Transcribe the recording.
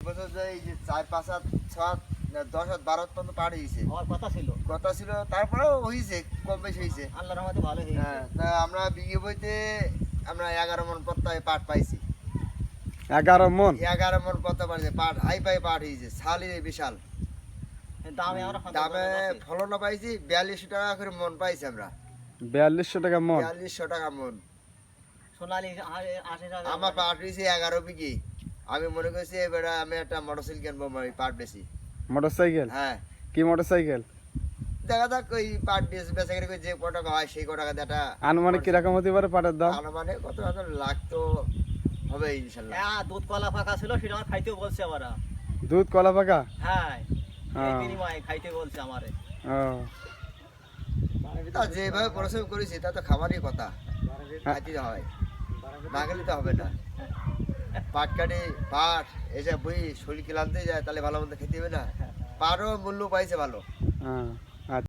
এবছর যে এই যে 4-5 হাত 6 হাত 10 হাত 12 হাত পর্যন্ত পাট হয়েছে। আমার কথা ছিল তারপরেও হয়েছে, কম বেশি হয়েছে। আল্লাহর রহমতে ভালো হয়েছে। হ্যাঁ, তা আমরা বিঘে বইতে আমরা 11 মন প্রত্যয় পাট পাইছি। 11 মন 11 মন প্রত্যয় পাইছে পাট, হাই পাই পাট হয়েছে, ছালি বিশাল। দামে আমরা দামে ফলনও পাইছি 4200 টাকা করে মন পাইছি আমরা। 4200 টাকা মন। 4200 টাকা মন। সোনালী 80 আমার পাট হয়েছে 11 বিঘি। আমি মনে করছি এবারে আমি একটা মোটরসাইকেল কিনবো, আমি পাট বেশি। মোটরসাইকেল? হ্যাঁ, কি মোটরসাইকেল? দেখা যাক ওই পাট বেচা করে যে কত টাকা হয় সেই কত টাকা দেটা। আনুমানিক কিরকম হতে পারে পাটের দাম? মানে কত লাখ তো হবে ইনশাল্লাহ। হ্যাঁ, দুধ কলা ফাঁকা ছিল, সেটা আমার খাইতেও বলছে আবার। দুধ কলা পাকা? হ্যাঁ, এই হ্যাঁ। বিনিময়ে খাইতে বলছে আমারে। ও তা যেভাবে পরিশ্রম করেছি তা তো খাবারই কথা, খাইতে হয়, না খেলে তো হবে না। পাট কাটে পাট এসে বই শরীর ক্লান্তি যায়, তাহলে ভালো মন্দ খেতে হবে না। পাটও মূল্য পাইছে ভালো। হ্যাঁ